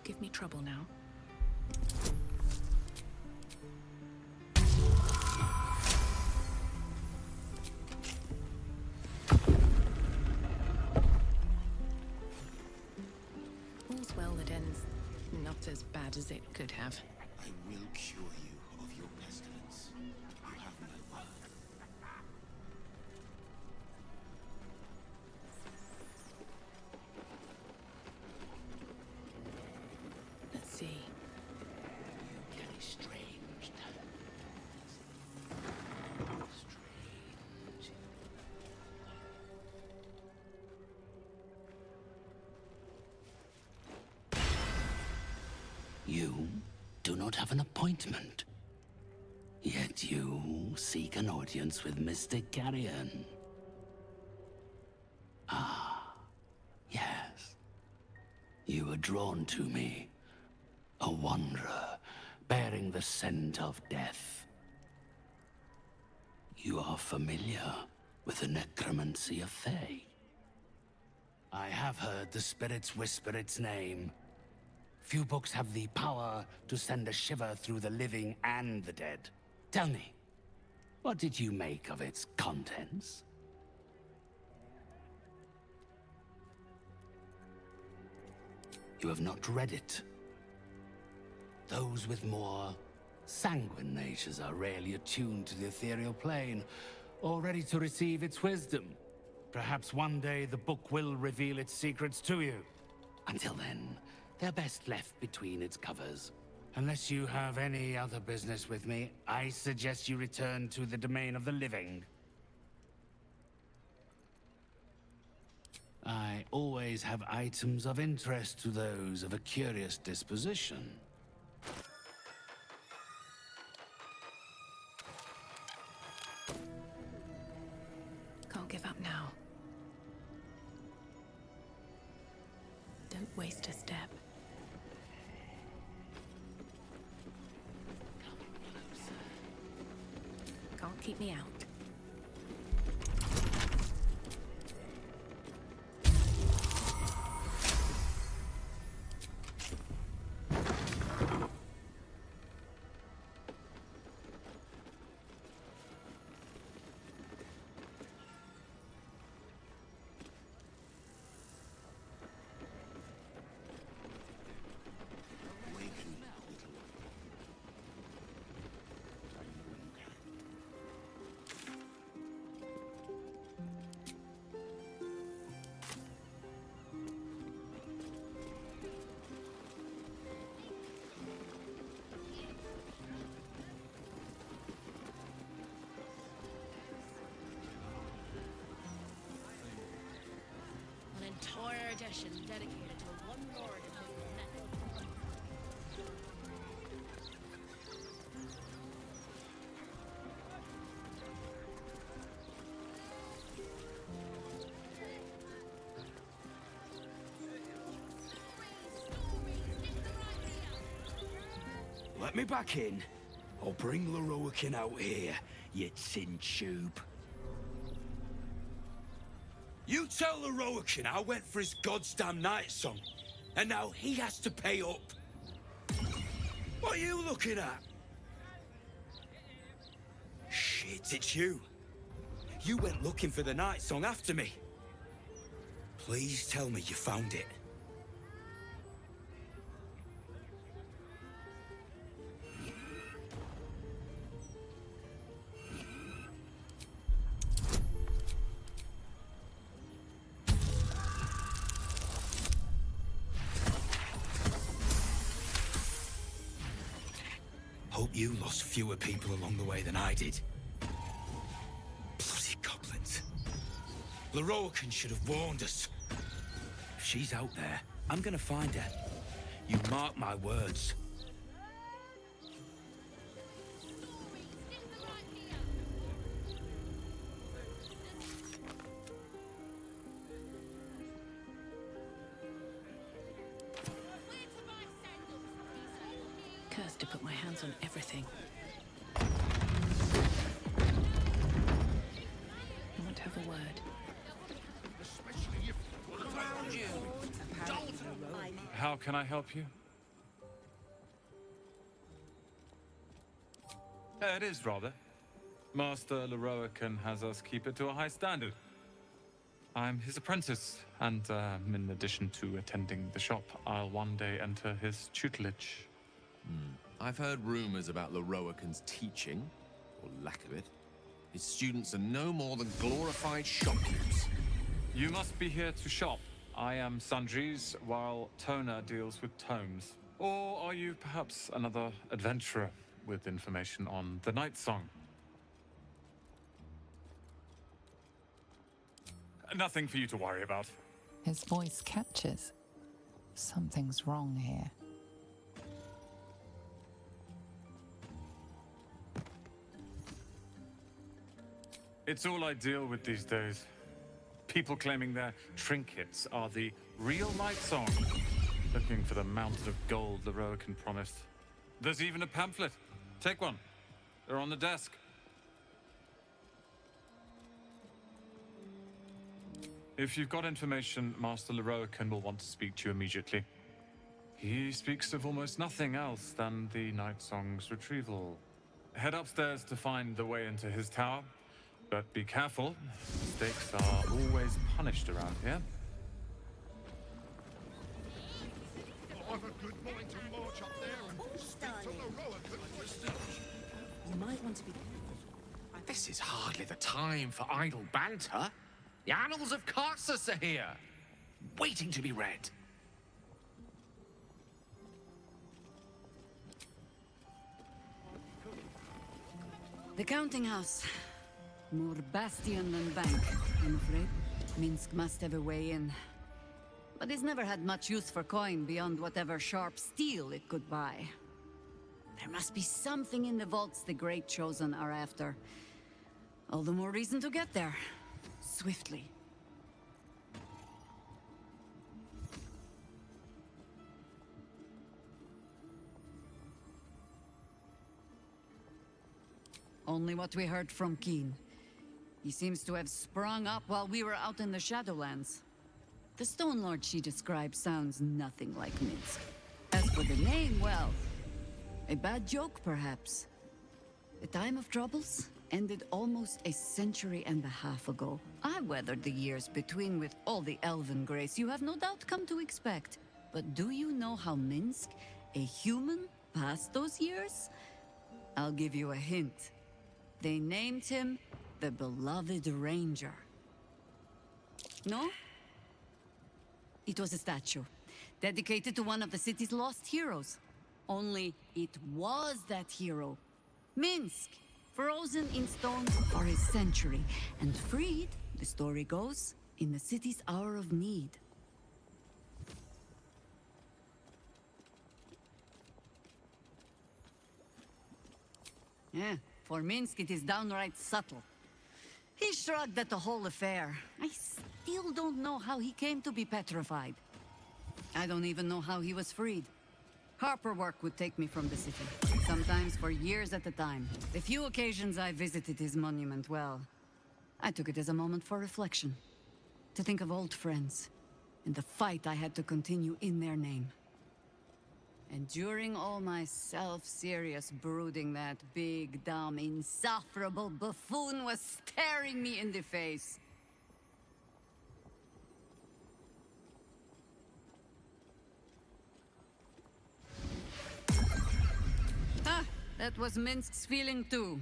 give me trouble now. All's well that ends not as bad as it could have. I will cure you of your pestilence. You have my word. Let's see. You carry strange talents. Strange. You do not have an appointment. Yet you seek an audience with Mr. Carrion. Ah, yes. You were drawn to me. A wanderer, bearing the scent of death. You are familiar with the necromancy of Fae. I have heard the spirits whisper its name. Few books have the power to send a shiver through the living and the dead. Tell me, what did you make of its contents? You have not read it. Those with more sanguine natures are rarely attuned to the ethereal plane, or ready to receive its wisdom. Perhaps one day the book will reveal its secrets to you. Until then, they're best left between its covers. Unless you have any other business with me, I suggest you return to the domain of the living. I always have items of interest to those of a curious disposition. Can't give up now. Don't waste a step. Can't keep me out. An entire edition dedicated to one lord and his metal. Let me back in. I'll bring Lorroakin out here, you tin tube. You tell Lorroakin I went for his goddamn night song, and now he has to pay up. What are you looking at? Shit, it's you. You went looking for the night song after me. Please tell me you found it. Hope you lost fewer people along the way than I did. Bloody goblins. Lorroakin should have warned us. If she's out there, I'm gonna find her. You mark my words. Cursed to put my hands on everything. I want to have a word. How can I help you? It is, rather. Master Leroican has us keep it to a high standard. I'm his apprentice, and in addition to attending the shop, I'll one day enter his tutelage. I've heard rumors about Leroican's teaching, or lack of it. His students are no more than glorified shopkeepers. You must be here to shop. I am sundries, while Tona deals with tomes. Or are you perhaps another adventurer with information on the Night Song? Nothing for you to worry about. His voice catches. Something's wrong here. It's all I deal with these days. People claiming their trinkets are the real Night Song, looking for the mountain of gold Leroican promised. There's even a pamphlet. Take one. They're on the desk. If you've got information, Master Leroican will want to speak to you immediately. He speaks of almost nothing else than the Night Song's retrieval. Head upstairs to find the way into his tower, but be careful. Mistakes are always punished around here. I've a good mind to march up there and speak to Leroican myself. You might want to be. This is hardly the time for idle banter. The annals of Carsus are here, waiting to be read. The counting house. More bastion than bank, I'm afraid. Minsk must have a way in. But it's never had much use for coin beyond whatever sharp steel it could buy. There must be something in the vaults the Great Chosen are after. All the more reason to get there. Swiftly. Only what we heard from Keen. He seems to have sprung up while we were out in the Shadowlands. The Stone Lord she described sounds nothing like Minsk. As for the name, well, a bad joke perhaps. The time of troubles ended almost a century and a half ago. I weathered the years between with all the elven grace you have no doubt come to expect. But do you know how Minsk, a human, passed those years? I'll give you a hint. They named him the Beloved Ranger. No? It was a statue, dedicated to one of the city's lost heroes. Only it was that hero, Minsk, frozen in stone for a century, and freed, the story goes, in the city's hour of need. Yeah, for Minsk it is downright subtle. He shrugged at the whole affair. I still don't know how he came to be petrified. I don't even know how he was freed. Harper work would take me from the city, sometimes for years at a time. The few occasions I visited his monument, well, I took it as a moment for reflection. To think of old friends, and the fight I had to continue in their name. And during all my self-serious brooding, that big, dumb, insufferable buffoon was staring me in the face. Ah, that was Minsk's feeling too.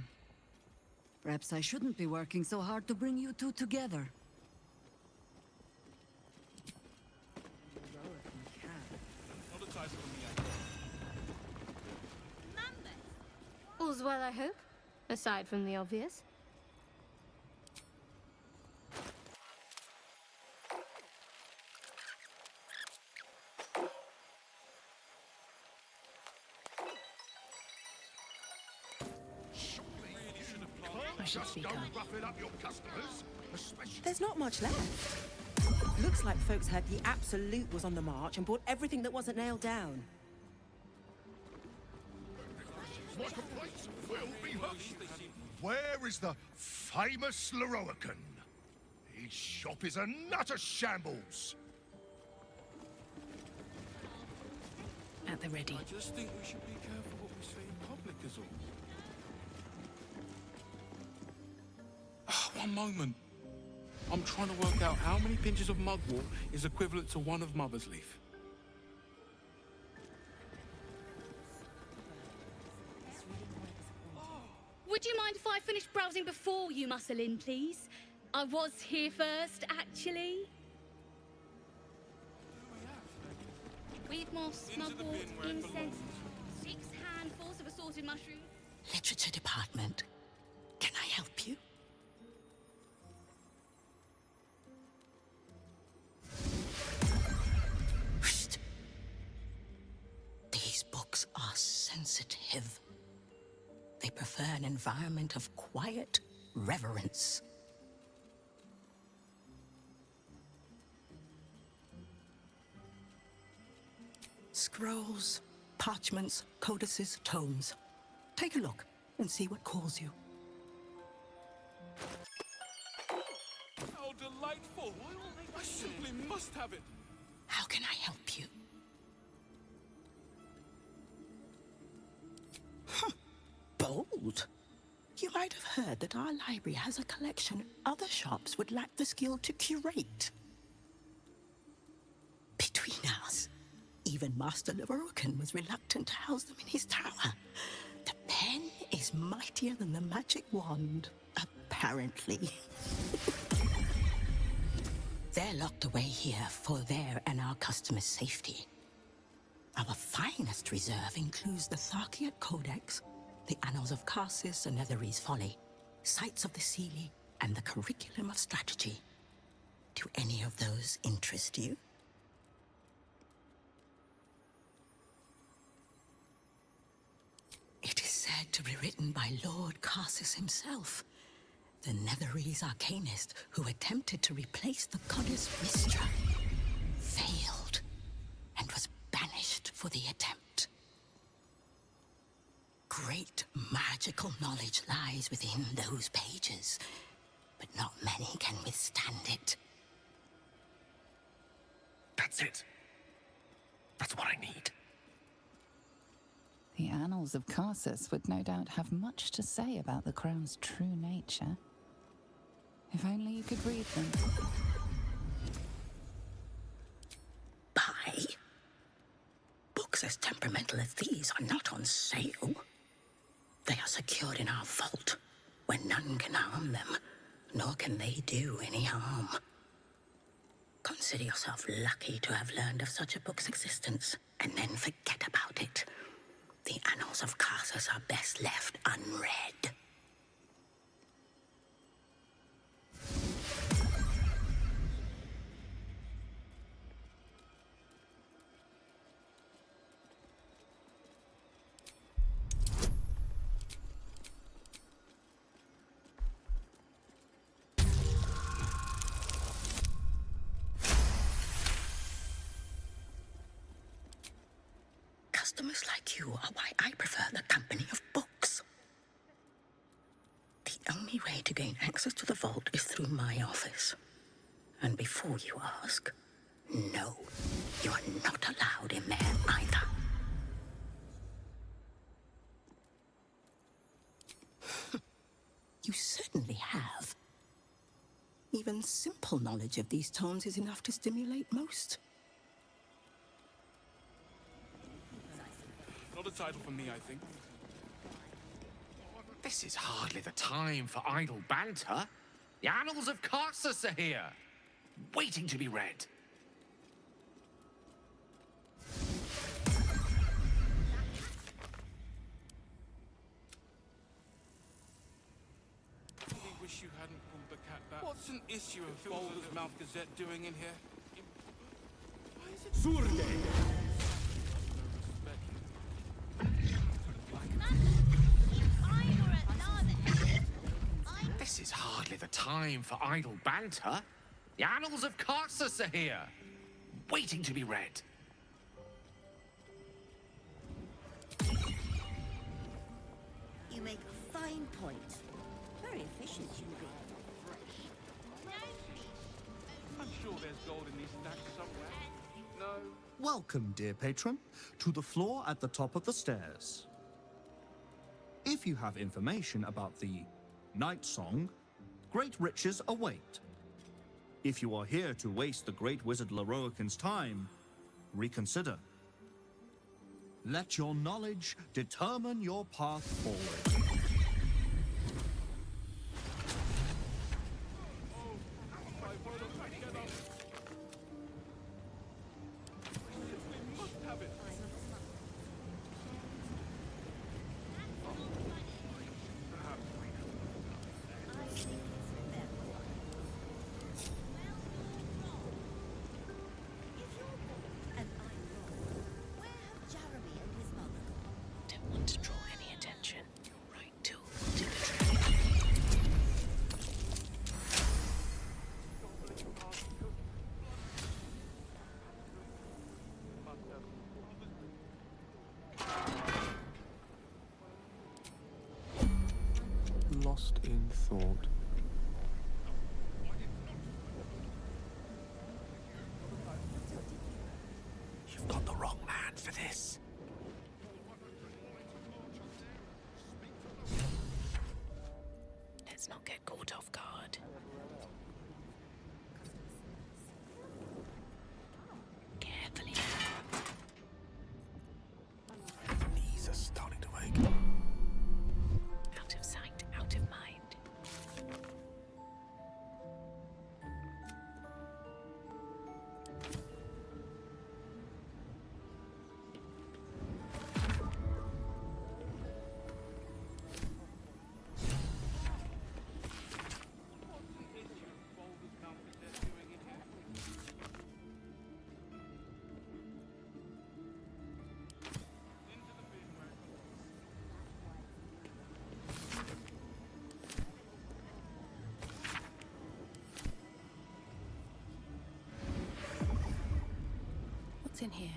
Perhaps I shouldn't be working so hard to bring you two together. All's well, I hope, aside from the obvious. I should speak up. There's not much left. Looks like folks heard the Absolute was on the march and bought everything that wasn't nailed down. My complaints will be heard. Where is the famous Leroican? His shop is a nutter shambles. At the ready. I just think we should be careful what we say in public is all. moment. I'm trying to work out how many pinches of mugwort is equivalent to one of Mother's Leaf. Would you mind if I finished browsing before you muscle in, please? I was here first, actually. Weed moss, mugwort, incense, 6 handfuls of assorted mushrooms. Literature department. Can I help you? Psst. These books are sensitive. They prefer an environment of quiet reverence. Scrolls, parchments, codices, tomes. Take a look and see what calls you. How delightful! I simply must have it. How can I help you? Bold. You might have heard that our library has a collection other shops would lack the skill to curate. Between us, even Master Lorroakan was reluctant to house them in his tower. The pen is mightier than the magic wand, apparently. They're locked away here for their and our customers' safety. Our finest reserve includes the Tharkiat Codex, the Annals of Karsus and Netherese Folly, Sights of the Seelie, and the Curriculum of Strategy. Do any of those interest you? It is said to be written by Lord Karsus himself, the Netherese arcanist who attempted to replace the goddess Mystra, failed, and was banished for the attempt. Great magical knowledge lies within those pages, but not many can withstand it. That's it. That's what I need. The Annals of Karsus would no doubt have much to say about the Crown's true nature. If only you could read them. Buy? Books as temperamental as these are not on sale. They are secured in our vault, where none can harm them, nor can they do any harm. Consider yourself lucky to have learned of such a book's existence, and then forget about it. The Annals of Karsus are best left unread. Customers like you are why I prefer the company of books. The only way to gain access to the vault is through my office. And before you ask, no, you are not allowed in there either. You certainly have. Even simple knowledge of these tomes is enough to stimulate most. Not a title for me, I think. This is hardly the time for idle banter. The Annals of Karsus are here, waiting to be read. I wish you hadn't pulled the cat back. What's an issue of Baldur's Mouth Gazette doing in here? Why is it... Surde! This is hardly the time for idle banter. The Annals of Karsus are here, waiting to be read. You make a fine point. Very efficient, you be. I'm sure there's gold in these stacks somewhere. No. Welcome, dear patron, to the floor at the top of the stairs. If you have information about the Night Song, great riches await. If you are here to waste the great wizard Lorroakan's time, reconsider. Let your knowledge determine your path forward. Don't want to draw any attention. You're right tool will do the trick. Lost in thought. You've got the wrong man for this. Let's not get caught off guard. Carefully now. Knees are starting to ache. Out of sight, out of mind. What's in here?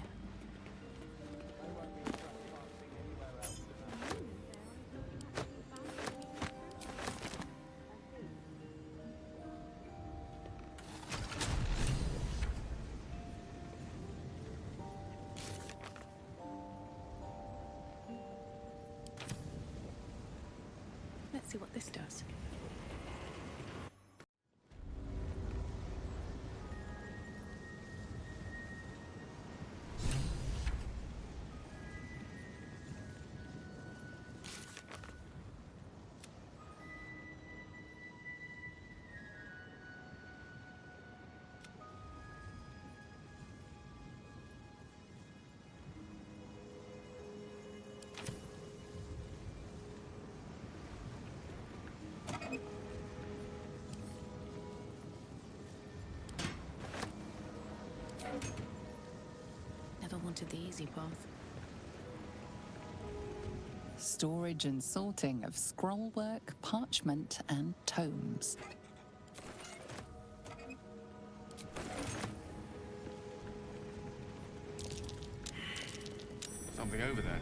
Let's see what this does. Never wanted the easy path. Storage and sorting of scrollwork, parchment, and tomes. Something over there.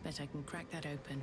Bet I can crack that open.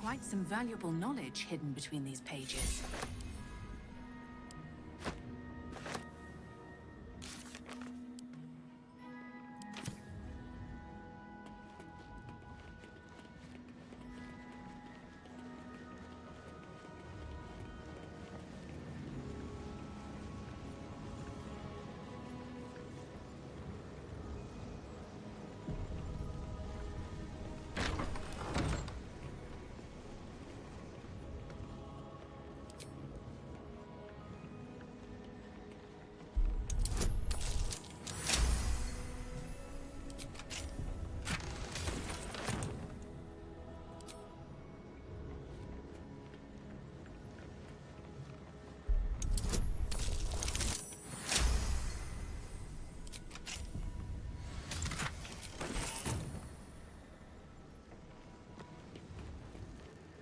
Quite some valuable knowledge hidden between these pages.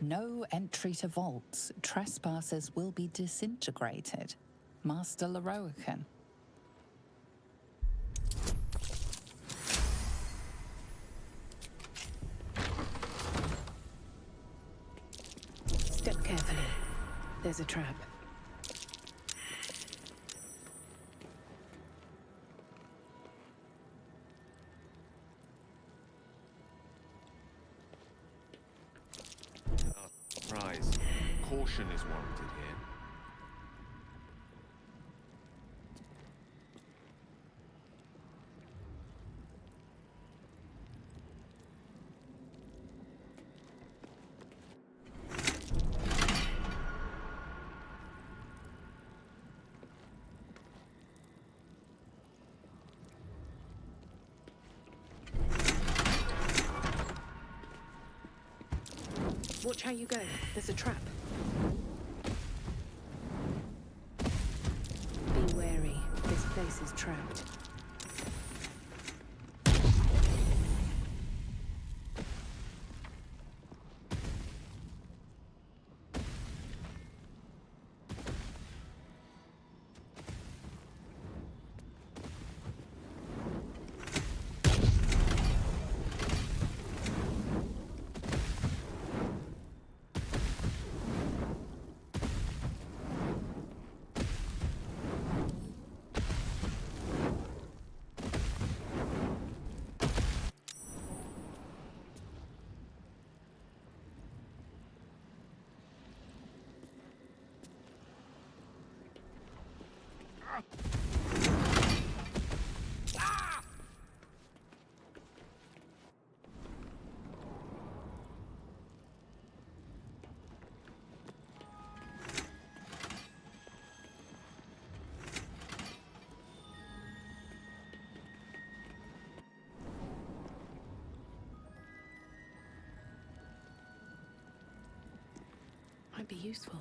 No entry to vaults. Trespassers will be disintegrated. Master Lorroakan. Step carefully. There's a trap. Surprise. Caution is warranted here. Watch how you go. There's a trap. Be wary. This place is trapped. Might be useful.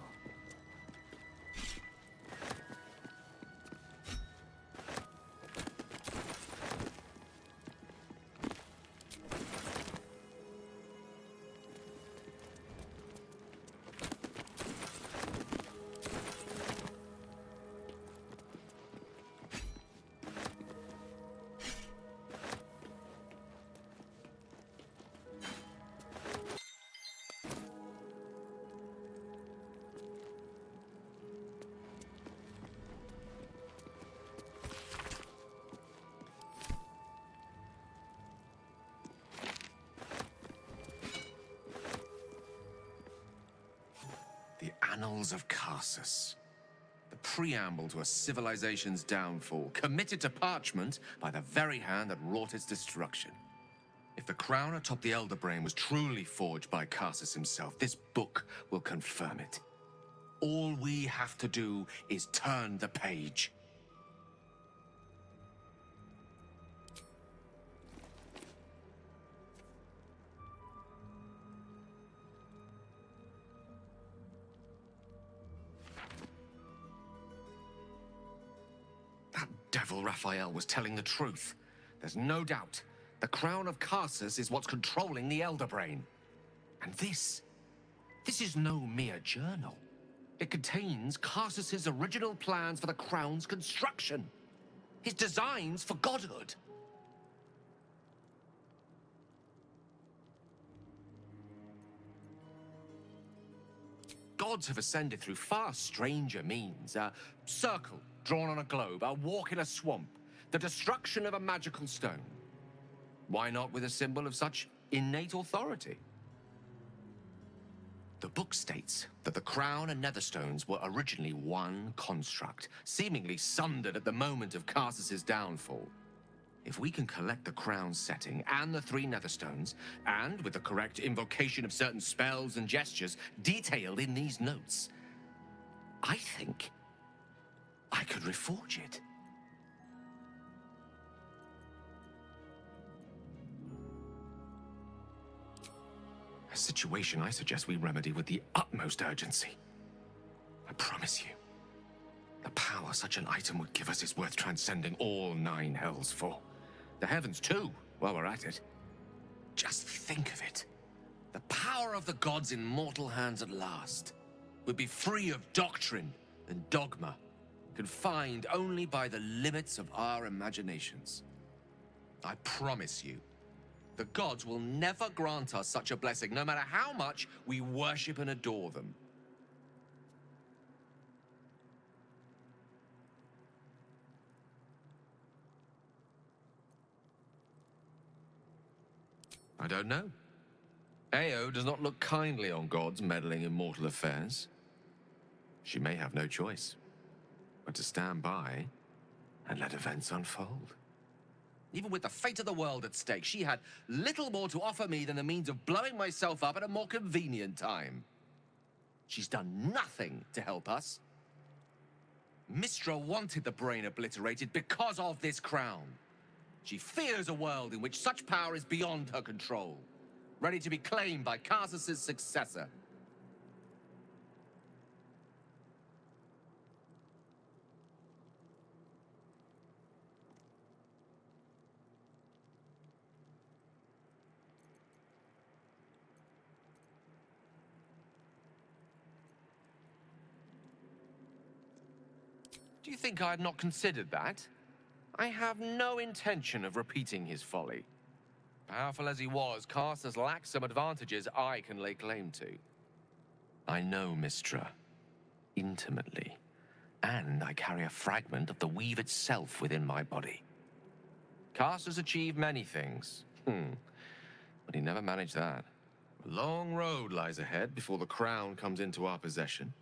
The Annals of Karsus. The preamble to a civilization's downfall, committed to parchment by the very hand that wrought its destruction. If the crown atop the Elder Brain was truly forged by Karsus himself, this book will confirm it. All we have to do is turn the page. That devil Raphael was telling the truth. There's no doubt. The crown of Karsus is what's controlling the Elder Brain. And this is no mere journal. It contains Karsus's original plans for the crown's construction. His designs for godhood. Gods have ascended through far stranger means. A circle drawn on a globe, a walk in a swamp, the destruction of a magical stone. Why not with a symbol of such innate authority? The book states that the crown and netherstones were originally one construct, seemingly sundered at the moment of Karsus's downfall. If we can collect the crown's setting and the 3 netherstones, and with the correct invocation of certain spells and gestures detailed in these notes, I think I could reforge it. A situation I suggest we remedy with the utmost urgency. I promise you, the power such an item would give us is worth transcending all 9 hells for. The heavens too, while we're at it. Just think of it. The power of the gods in mortal hands at last would be free of doctrine and dogma, confined only by the limits of our imaginations. I promise you, the gods will never grant us such a blessing, no matter how much we worship and adore them. I don't know. Ao does not look kindly on gods meddling in mortal affairs. She may have no choice but to stand by and let events unfold. Even with the fate of the world at stake, she had little more to offer me than the means of blowing myself up at a more convenient time. She's done nothing to help us. Mistra wanted the brain obliterated because of this crown. She fears a world in which such power is beyond her control, ready to be claimed by Karsus's successor. Do you think I had not considered that? I have no intention of repeating his folly. Powerful as he was, Karsus lacked some advantages I can lay claim to. I know Mistra intimately, and I carry a fragment of the weave itself within my body. Karsus achieved many things, but he never managed that. A long road lies ahead before the crown comes into our possession.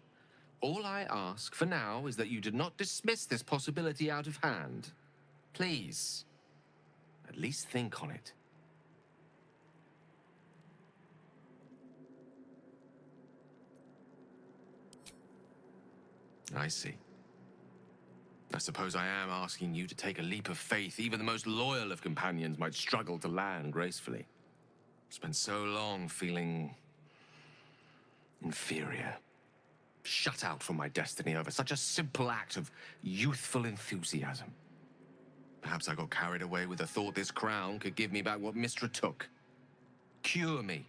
All I ask for now is that you do not dismiss this possibility out of hand. Please, at least think on it. I see. I suppose I am asking you to take a leap of faith even the most loyal of companions might struggle to land gracefully. Spent so long feeling inferior. Shut out from my destiny over such a simple act of youthful enthusiasm. Perhaps I got carried away with the thought this crown could give me back what Mistra took. Cure me,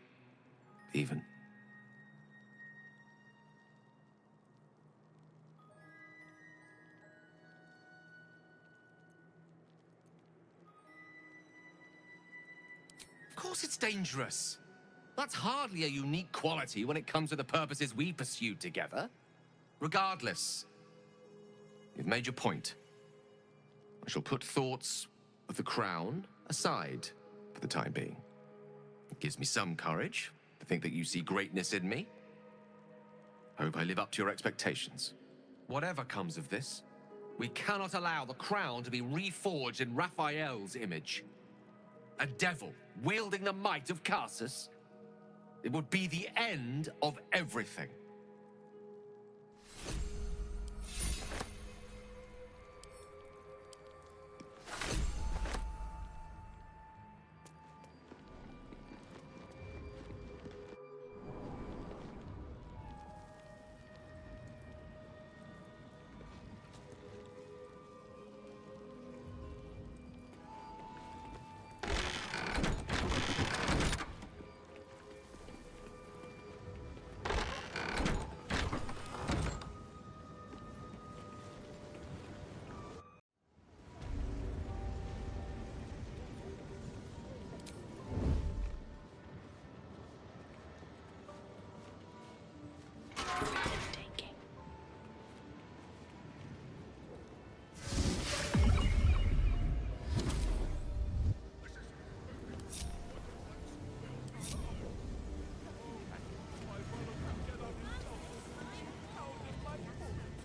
even. Of course it's dangerous. That's hardly a unique quality when it comes to the purposes we pursued together. Regardless, you've made your point. I shall put thoughts of the crown aside for the time being. It gives me some courage to think that you see greatness in me. Hope I live up to your expectations. Whatever comes of this, we cannot allow the crown to be reforged in Raphael's image. A devil wielding the might of Karsus. It would be the end of everything.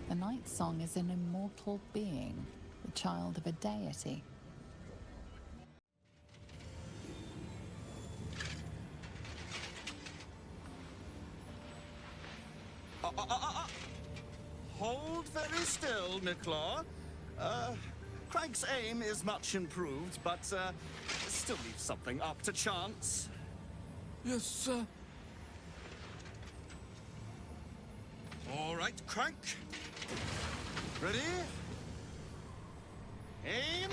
The Night Song is an immortal being, the child of a deity. Hold very still, Nicklaw. Craig's aim is much improved, but still leaves something up to chance. Yes, sir. All right, Crank. Ready? Aim.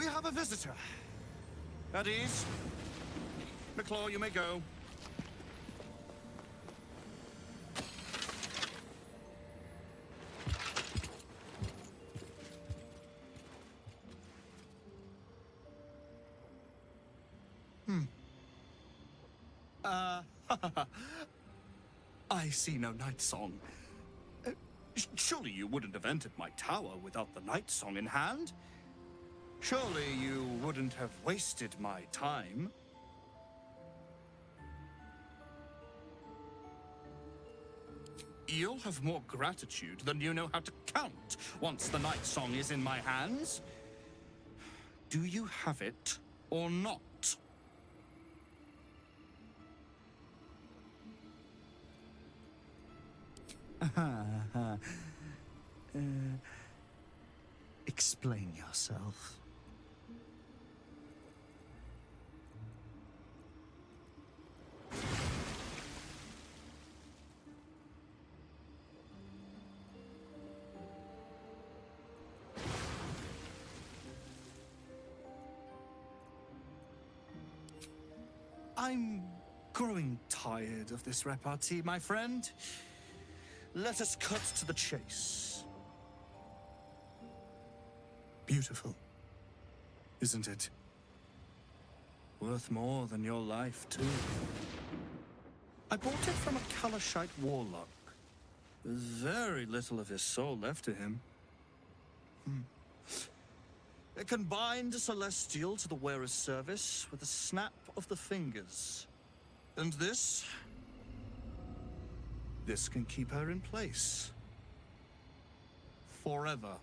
We have a visitor. At ease. McClaw, you may go. I see no night song. Surely you wouldn't have entered my tower without the night song in hand? Surely you wouldn't have wasted my time? You'll have more gratitude than you know how to count once the night song is in my hands. Do you have it or not? Explain yourself. I'm growing tired of this repartee, my friend. Let us cut to the chase. Beautiful, isn't it? Worth more than your life, too. I bought it from a Kalashite warlock. There's very little of his soul left to him. It can bind a celestial to the wearer's service with a snap of the fingers. And this can keep her in place. Forever.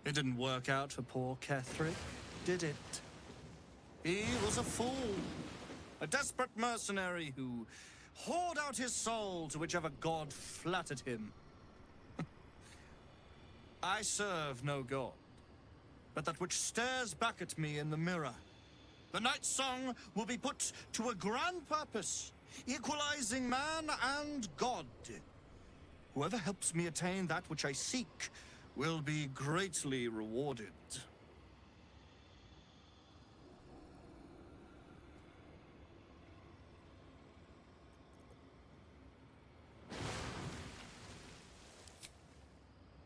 It didn't work out for poor Ketherick, did it? He was a fool. A desperate mercenary who poured out his soul to whichever god flattered him. I serve no god, but that which stares back at me in the mirror. The night song will be put to a grand purpose, equalizing man and god. Whoever helps me attain that which I seek will be greatly rewarded.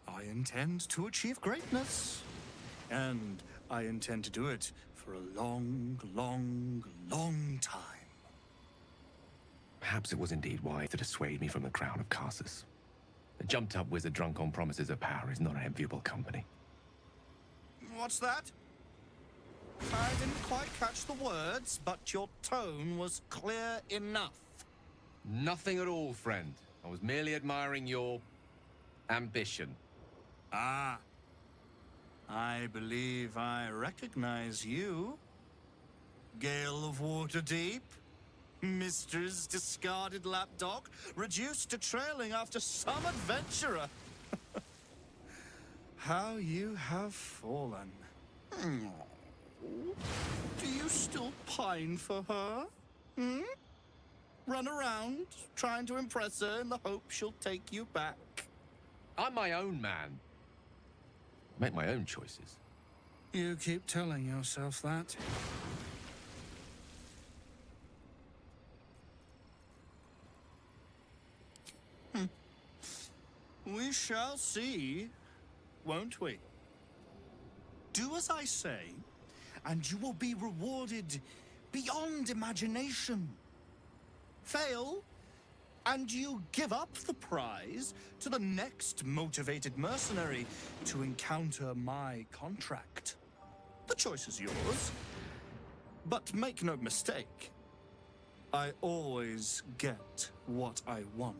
I intend to achieve greatness, and I intend to do it for a long, long, long time. Perhaps it was indeed wise to dissuade me from the crown of Karsus. A jumped-up wizard drunk on promises of power is not an enviable company. What's that? I didn't quite catch the words, but your tone was clear enough. Nothing at all, friend. I was merely admiring your ambition. Ah. I believe I recognize you. Gale of Waterdeep. Mister's discarded lapdog, reduced to trailing after some adventurer. How you have fallen. Do you still pine for her? Run around, trying to impress her in the hope she'll take you back? I'm my own man. Make my own choices. You keep telling yourself that. We shall see, won't we? Do as I say, and you will be rewarded beyond imagination. Fail, and you give up the prize to the next motivated mercenary to encounter my contract. The choice is yours, but make no mistake, I always get what I want.